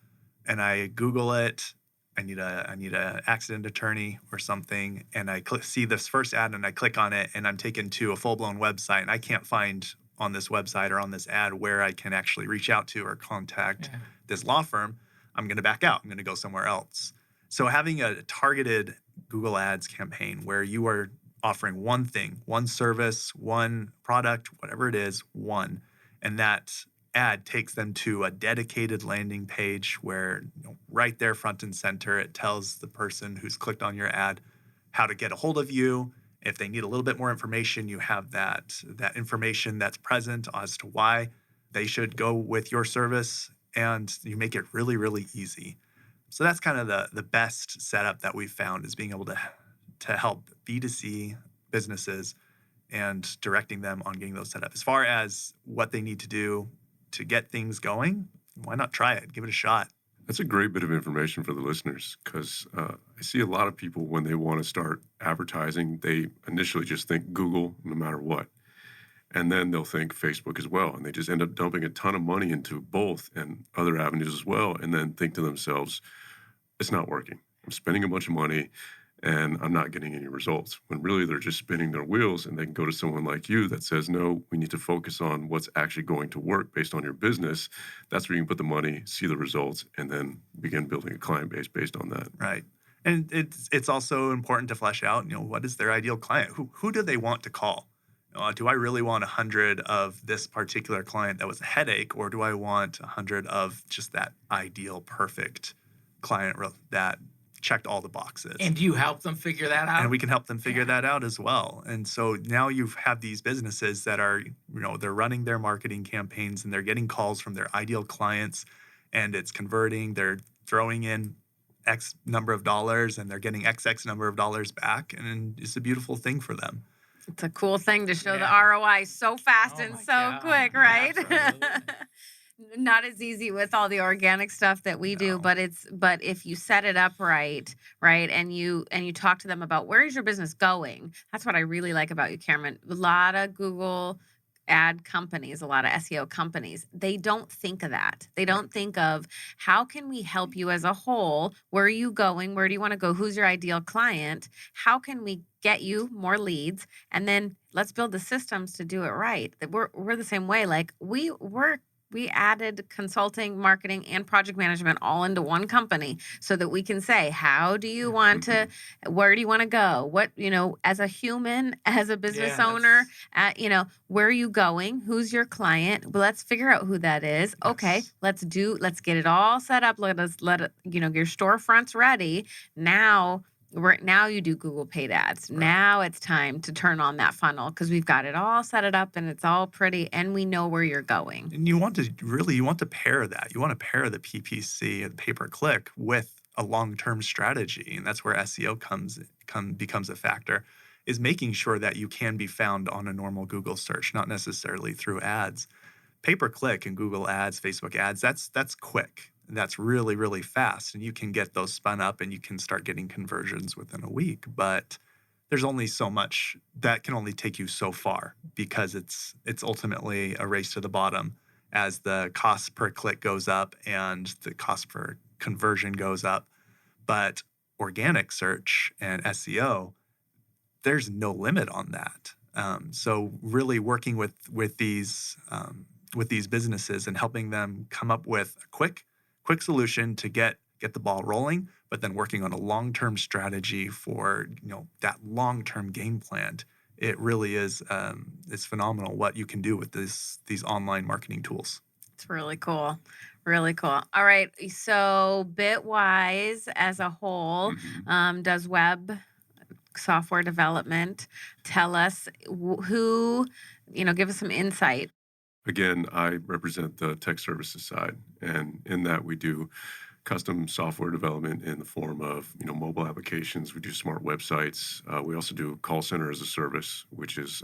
and I Google it, I need a accident attorney or something, and I see this first ad and I click on it, and I'm taken to a full-blown website, and I can't find on this website or on this ad where I can actually reach out to or contact this law firm, I'm going to back out. I'm going to go somewhere else. So having a targeted Google Ads campaign where you are offering one thing, one service, one product, whatever it is, and that ad takes them to a dedicated landing page where right there front and center, it tells the person who's clicked on your ad how to get a hold of you. If they need a little bit more information, you have that information that's present as to why they should go with your service, and you make it really, really easy. So that's kind of the best setup that we've found, is being able to help B2C businesses and directing them on getting those set up. As far as what they need to do to get things going, why not try it? Give it a shot. That's a great bit of information for the listeners, because I see a lot of people, when they want to start advertising, they initially just think Google no matter what. And then they'll think Facebook as well. And they just end up dumping a ton of money into both and other avenues as well. And then think to themselves, it's not working. I'm spending a bunch of money and I'm not getting any results. When really they're just spinning their wheels, and they can go to someone like you that says, no, we need to focus on what's actually going to work based on your business. That's where you can put the money, see the results, and then begin building a client base based on that. Right. And it's also important to flesh out, what is their ideal client? Who do they want to call? Do I really want 100 of this particular client that was a headache, or do I want 100 of just that ideal, perfect client that checked all the boxes? And do you help them figure that out? And we can help them figure that out as well. And so now you have these businesses that are, they're running their marketing campaigns, and they're getting calls from their ideal clients, and it's converting. They're throwing in X number of dollars, and they're getting XX number of dollars back. And it's a beautiful thing for them. It's a cool thing to show the ROI so fast and so quick, right? Not as easy with all the organic stuff that we do, but if you set it up right, and you talk to them about where is your business going. That's what I really like about you, Cameron. A lot of Google ad companies, a lot of SEO companies, they don't think of that. They don't think of, how can we help you as a whole? Where are you going? Where do you want to go? Who's your ideal client? How can we get you more leads? And then let's build the systems to do it right. We're the same way. Like we added consulting, marketing, and project management all into one company, so that we can say, how do you want to, where do you want to go? What, as a human, as a business owner, where are you going? Who's your client? Well, let's figure out who that is. Yes. Okay, let's get it all set up. Let it, your storefront's ready. Now you do Google paid ads. Right. Now it's time to turn on that funnel, because we've got it all set it up, and it's all pretty, and we know where you're going. And you want to pair that. You want to pair the PPC and pay-per-click with a long-term strategy. And that's where SEO becomes a factor, is making sure that you can be found on a normal Google search, not necessarily through ads. Pay-per-click and Google ads, Facebook ads, that's quick. That's really, really fast, and you can get those spun up, and you can start getting conversions within a week. But there's only so much that can only take you so far, because it's ultimately a race to the bottom as the cost per click goes up and the cost per conversion goes up. But organic search and SEO, there's no limit on that. So really working with these businesses and helping them come up with a quick solution to get the ball rolling, but then working on a long-term strategy for that long-term game plan. It really is it's phenomenal what you can do with these online marketing tools. It's really cool. Really cool. All right. So Bitwise as a whole does web software development. Tell us who, give us some insight. Again, I represent the tech services side, and in that we do custom software development in the form of mobile applications. We do smart websites. We also do call center as a service, which is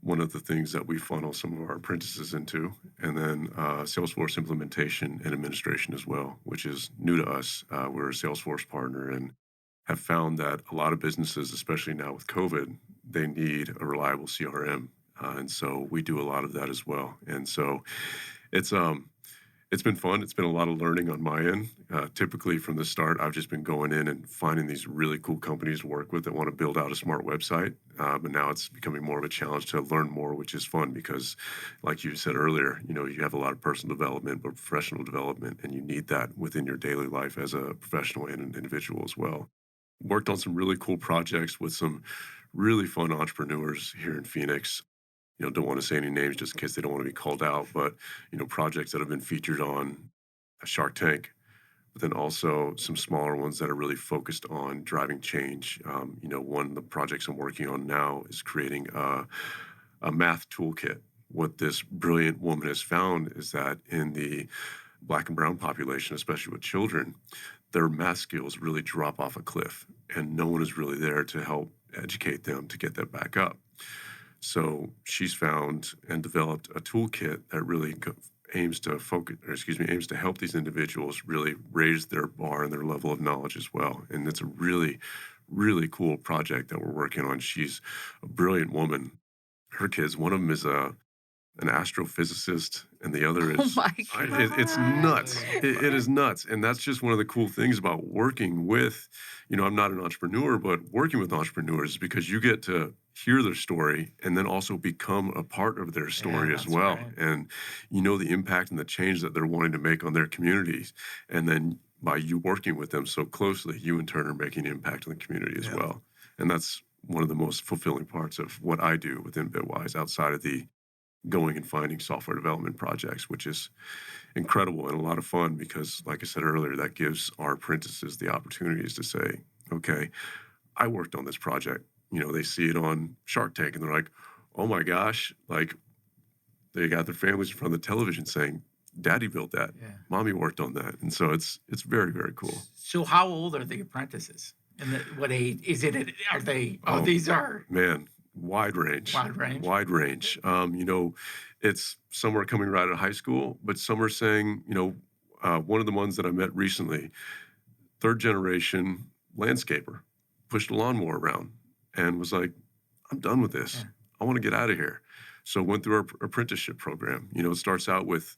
one of the things that we funnel some of our apprentices into, and then Salesforce implementation and administration as well, which is new to us. We're a Salesforce partner and have found that a lot of businesses, especially now with COVID, they need a reliable CRM. And so we do a lot of that as well. And so it's been fun. It's been a lot of learning on my end. Typically from the start, I've just been going in and finding these really cool companies to work with that want to build out a smart website. But now it's becoming more of a challenge to learn more, which is fun because, like you said earlier, you have a lot of personal development, but professional development, and you need that within your daily life as a professional and an individual as well. Worked on some really cool projects with some really fun entrepreneurs here in Phoenix. don't want to say any names just in case they don't want to be called out, but, projects that have been featured on a Shark Tank, but then also some smaller ones that are really focused on driving change. One of the projects I'm working on now is creating a math toolkit. What this brilliant woman has found is that in the Black and brown population, especially with children, their math skills really drop off a cliff, and no one is really there to help educate them to get that back up. So she's found and developed a toolkit that really aims to help these individuals really raise their bar and their level of knowledge as well. And it's a really, really cool project that we're working on. She's a brilliant woman. Her kids, one of them is an astrophysicist, and the other is it's nuts. It is nuts. And that's just one of the cool things about working with, I'm not an entrepreneur, but working with entrepreneurs is because you get to hear their story and then also become a part of their story as well. Right. And the impact and the change that they're wanting to make on their communities. And then by you working with them so closely, you in turn are making an impact on the community as well. And that's one of the most fulfilling parts of what I do within Bitwise, outside of the going and finding software development projects, which is incredible and a lot of fun because, like I said earlier, that gives our apprentices the opportunities to say, okay, I worked on this project. They see it on Shark Tank and they're like, oh my gosh, like they got their families in front of the television saying, Daddy built that. Yeah. Mommy worked on that. And so it's very, very cool. So how old are the apprentices? And what age is it? Are they, these are... Man, wide range. It's some are coming right out of high school, but some are saying, one of the ones that I met recently, third generation landscaper, pushed a lawnmower around and was like, I'm done with this. Yeah. I want to get out of here. So went through our apprenticeship program. It starts out with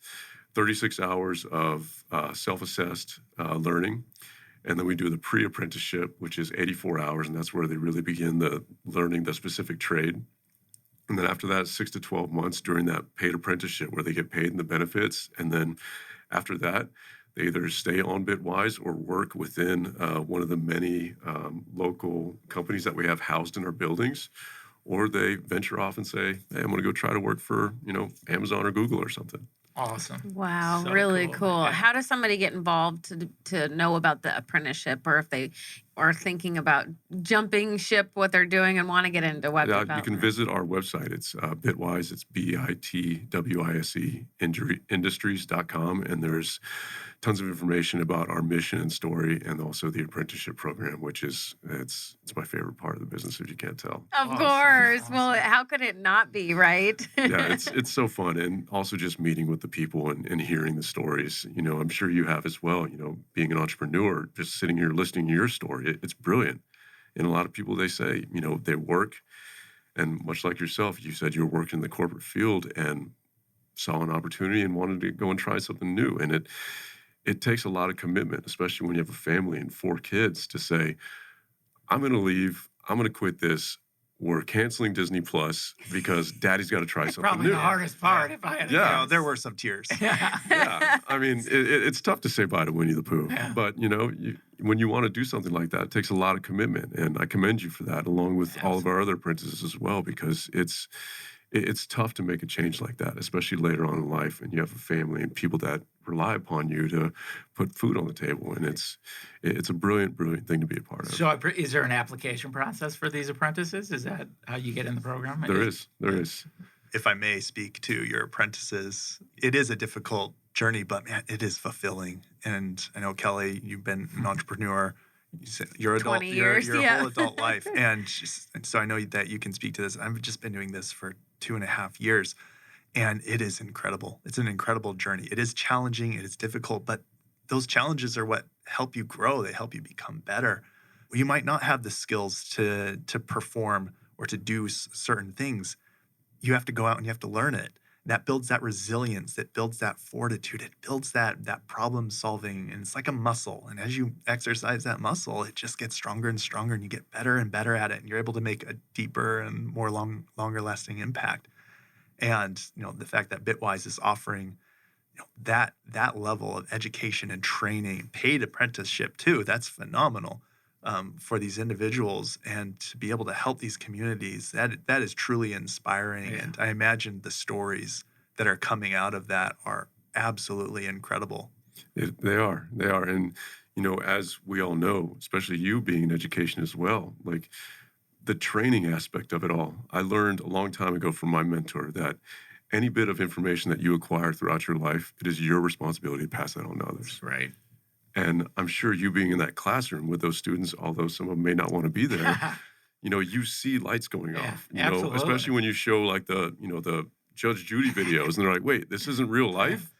36 hours of self-assessed learning. And then we do the pre-apprenticeship, which is 84 hours, and that's where they really begin learning the specific trade. And then after that, 6 to 12 months during that paid apprenticeship where they get paid in the benefits. And then after that, they either stay on Bitwise or work within one of the many local companies that we have housed in our buildings, or they venture off and say, hey, I'm going to go try to work for, Amazon or Google or something. Awesome. Wow, so really cool. Yeah. How does somebody get involved to know about the apprenticeship, or if they are thinking about jumping ship what they're doing and want to get into web development? You can visit our website. It's Bitwise. It's BITWISE Industries.com, and there's tons of information about our mission and story, and also the apprenticeship program, which is it's my favorite part of the business, if you can't tell. Of course. Awesome. Well, how could it not be, right? Yeah, it's so fun, and also just meeting with the people and hearing the stories. I'm sure you have as well. Being an entrepreneur, just sitting here listening to your story, it's brilliant. And a lot of people, they say, they work, and much like yourself, you said you were working in the corporate field and saw an opportunity and wanted to go and try something new, and it takes a lot of commitment, especially when you have a family and 4 kids, to say, I'm going to leave. I'm going to quit this. We're canceling Disney Plus because Daddy's got to try something probably new. The hardest part, if I had to there were some tears. Yeah. I mean, it's tough to say bye to Winnie the Pooh. Yeah. But, when you want to do something like that, it takes a lot of commitment. And I commend you for that, along with all of our other apprentices as well, because it's tough to make a change like that, especially later on in life, and you have a family and people that rely upon you to put food on the table. And it's a brilliant, brilliant thing to be a part of. So is there an application process for these apprentices? Is that how you get in the program? There is. If I may speak to your apprentices, it is a difficult journey, but man, it is fulfilling. And I know, Kelly, you've been an entrepreneur. You're adult. 20 years, your whole adult life, and so I know that you can speak to this. I've just been doing this for 2.5 years, and it is incredible. It's an incredible journey. It is challenging. It is difficult, but those challenges are what help you grow. They help you become better. You might not have the skills to perform or to do certain things. You have to go out and you have to learn it. That builds that resilience, that builds that fortitude, it builds that problem solving, and it's like a muscle. And as you exercise that muscle, it just gets stronger and stronger, and you get better and better at it, and you're able to make a deeper and more longer lasting impact. And the fact that Bitwise is offering that level of education and training, paid apprenticeship too, that's phenomenal. for these individuals, and to be able to help these communities, that is truly inspiring. Yeah. And I imagine the stories that are coming out of that are absolutely incredible. They are. And, as we all know, especially you being in education as well, like the training aspect of it all, I learned a long time ago from my mentor that any bit of information that you acquire throughout your life, it is your responsibility to pass that on to others. Right. And I'm sure you being in that classroom with those students, although some of them may not want to be there, you see lights going Yeah, off, absolutely. especially when you show like the Judge Judy videos and they're like, wait, this isn't real life?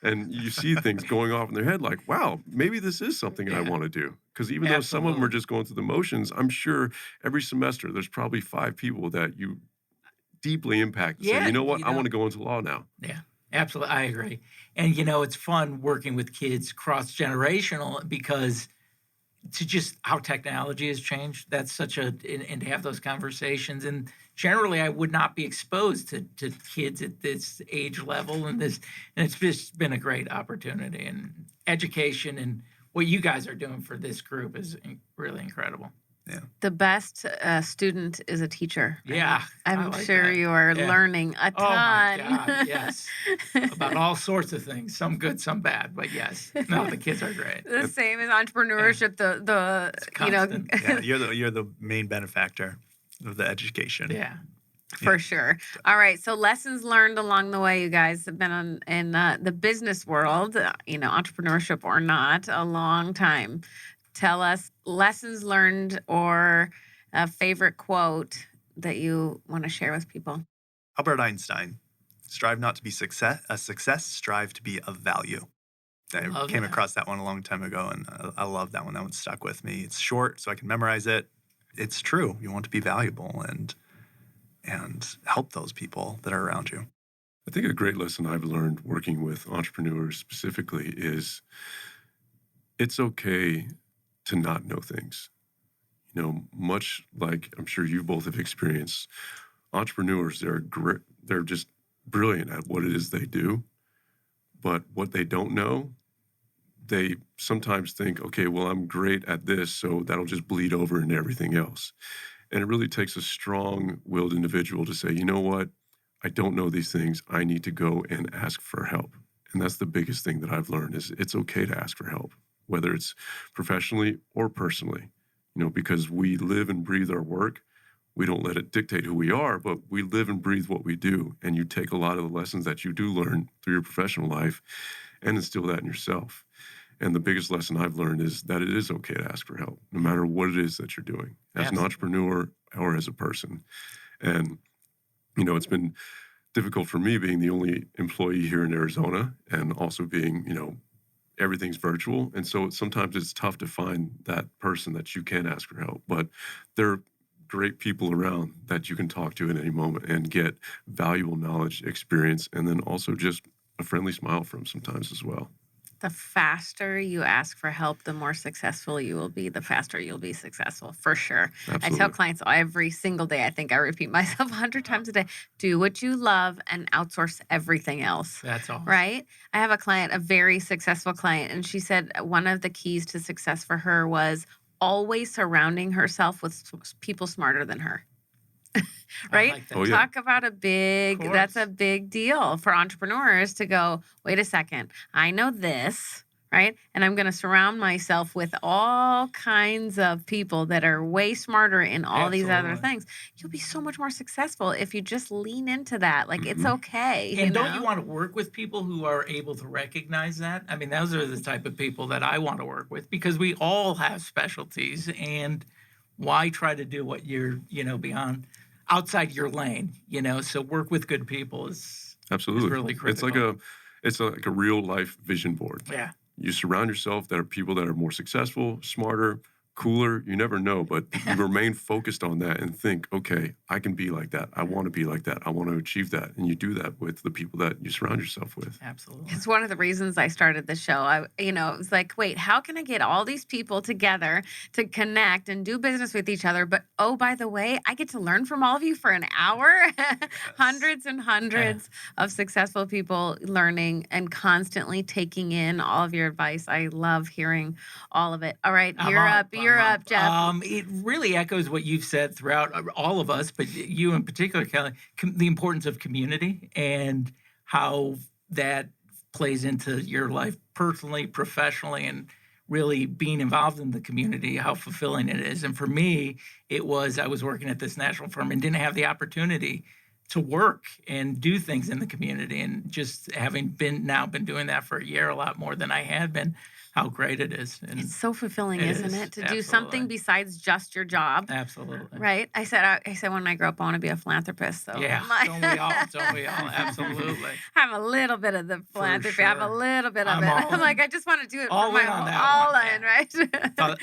And you see things going off in their head like, wow, maybe this is something I Yeah. want to do. Because even though some of them are Absolutely. just going through the motions, I'm sure every semester there's probably 5 people that you deeply impact. And say, Yeah, you know what? you I know- want to go into law now. Yeah, absolutely. I agree. And, it's fun working with kids cross-generational because to just how technology has changed, that's such and to have those conversations. And generally, I would not be exposed to kids at this age level and it's just been a great opportunity. And education and what you guys are doing for this group is really incredible. The best student is a teacher. right? Yeah, I I'm like sure that. you are Yeah. learning a Oh my ton. God, yes. About all sorts of things, some good, some bad, but yes. No, the kids are great. The same as entrepreneurship. The constant. Yeah, you're the main benefactor of the education. Yeah. for sure. All right, so lessons learned along the way. You guys have been in the business world, entrepreneurship or not, a long time. Tell us lessons learned or a favorite quote that you want to share with people. Albert Einstein, strive not to be a success, strive to be of value. I Love came that. across that one a long time ago, and I love that one. That one stuck with me. It's short, so I can memorize it. It's true. You want to be valuable and help those people that are around you. I think a great lesson I've learned working with entrepreneurs specifically is it's okay to not know things. Much like I'm sure you both have experienced, entrepreneurs, they're just brilliant at what it is they do. But what they don't know, they sometimes think, okay, well, I'm great at this, so that'll just bleed over into everything else. And it really takes a strong-willed individual to say, you know what? I don't know these things. I need to go and ask for help. And that's the biggest thing that I've learned is it's okay to ask for help, whether it's professionally or personally, because we live and breathe our work. We don't let it dictate who we are, but we live and breathe what we do. And you take a lot of the lessons that you do learn through your professional life and instill that in yourself. And the biggest lesson I've learned is that it is okay to ask for help, no matter what it is that you're doing as an Absolutely. entrepreneur or as a person. And, it's been difficult for me being the only employee here in Arizona and also being, everything's virtual. And so sometimes it's tough to find that person that you can ask for help. But there are great people around that you can talk to at any moment and get valuable knowledge, experience, and then also just a friendly smile from sometimes as well. The faster you ask for help, the more successful you will be, the faster you'll be successful, for sure. Absolutely. I tell clients every single day, I think I repeat myself 100 times a day, do what you love and outsource everything else. That's all. Right? I have a client, a very successful client, and she said one of the keys to success for her was always surrounding herself with people smarter than her. Right? I like that. Oh, yeah. Talk about that's a big deal for entrepreneurs to go, wait a second, I know this, right? And I'm going to surround myself with all kinds of people that are way smarter in all these other Absolutely. things. You'll be so much more successful if you just lean into that. Like, it's okay. And don't know? you want to work with people who are able to recognize that? I mean, those are the type of people that I want to work with because we all have specialties. And why try to do what you're, beyond outside your lane, So work with good people is Absolutely. really It's like a real life vision board. yeah. You surround yourself that are people that are more successful, smarter, cooler. You never know, but you remain focused on that and think, okay, I can be like that. I want to be like that. I want to achieve that. And you do that with the people that you surround yourself with. Absolutely. It's one of the reasons I started the show. It was like, wait, how can I get all these people together to connect and do business with each other? But oh, by the way, I get to learn from all of you for an hour. Hundreds and hundreds of successful people learning and constantly taking in all of your advice. I love hearing all of it. All right, you're up. You're up, Jeff. It really echoes what you've said throughout all of us, but you in particular, Kelly, the importance of community and how that plays into your life personally, professionally, and really being involved in the community, how fulfilling it is. And for me, I was working at this national firm and didn't have the opportunity to work and do things in the community. And just having been doing that for a year, a lot more than I had been, how great it is. And It's so fulfilling, isn't it, to do Absolutely. something besides just your job? Absolutely. Right? I said when I grow up, I want to be a philanthropist. So Yeah, I'm like- don't we all? Absolutely. I have a little bit of the philanthropy. I have a sure. little bit of I'm it. all I'm like, in. I just want to do it All for in my on whole, that all one, in, yeah. right?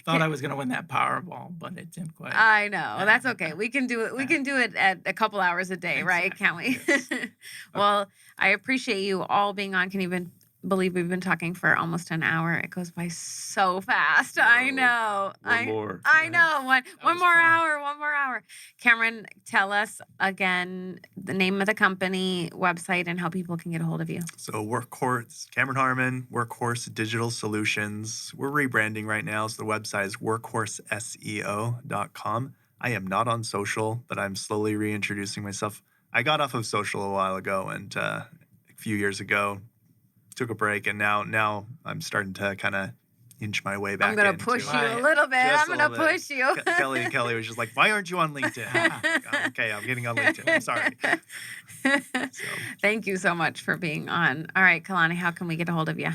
Thought I was going to win that Powerball, but it didn't quite. I know. That's okay. We can do it. We can do it at a couple hours a day, right? Can't we? Well, I appreciate you all being on. Can you even believe we've been talking for almost an hour? It goes by so fast. I know. One more. I know. One was more fun. hour. One more hour. Cameron, tell us again the name of the company, website, and how people can get a hold of you. So Workhorse, Cameron Harman, Workhorse Digital Solutions. We're rebranding right now, so the website is workhorseseo.com. I am not on social, but I'm slowly reintroducing myself. I got off of social a while ago, and a few years ago, took a break, and now I'm starting to kind of inch my way back. I'm gonna into push it. you a little bit. Just I'm a gonna little bit. push you. Kelly was just like, "Why aren't you on LinkedIn?" Okay, I'm getting on LinkedIn. I'm sorry. So, Thank you so much for being on. All right, Kalani, how can we get a hold of you?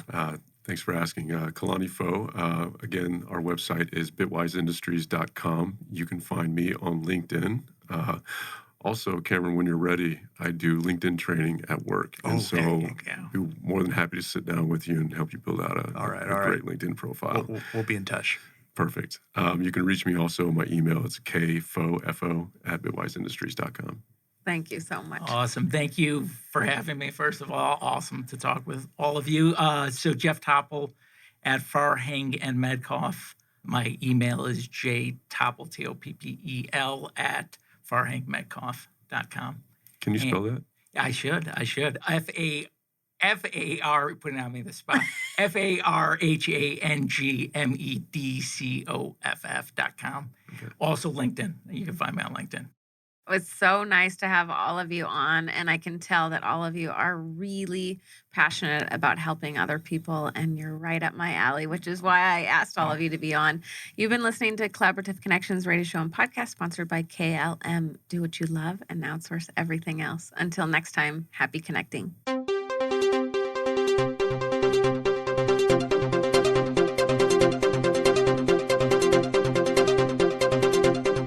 Thanks for asking. Kalani Fo. Again, our website is bitwiseindustries.com. You can find me on LinkedIn. Also, Cameron, when you're ready, I do LinkedIn training at work. And so Yeah. we're more than happy to sit down with you and help you build out a great LinkedIn profile. we'll be in touch. Perfect. You can reach me also. My email is kfo@bitwiseindustries.com. Thank you so much. Awesome. Thank you for having me. First of all, awesome to talk with all of you. So Jeff Toppel at Farhang and Medcoff. My email is jtoppel, Toppel, at farhangmedcoff.com. Can you spell that? I should. F-A-R, putting on me the spot, FARHANGMEDCOFF.com. Okay. Also LinkedIn. You can find me on LinkedIn. It was so nice to have all of you on, and I can tell that all of you are really passionate about helping other people, and you're right up my alley, which is why I asked all of you to be on. You've been listening to Collaborative Connections radio show and podcast sponsored by KLM. Do what you love and outsource everything else. Until next time, happy connecting.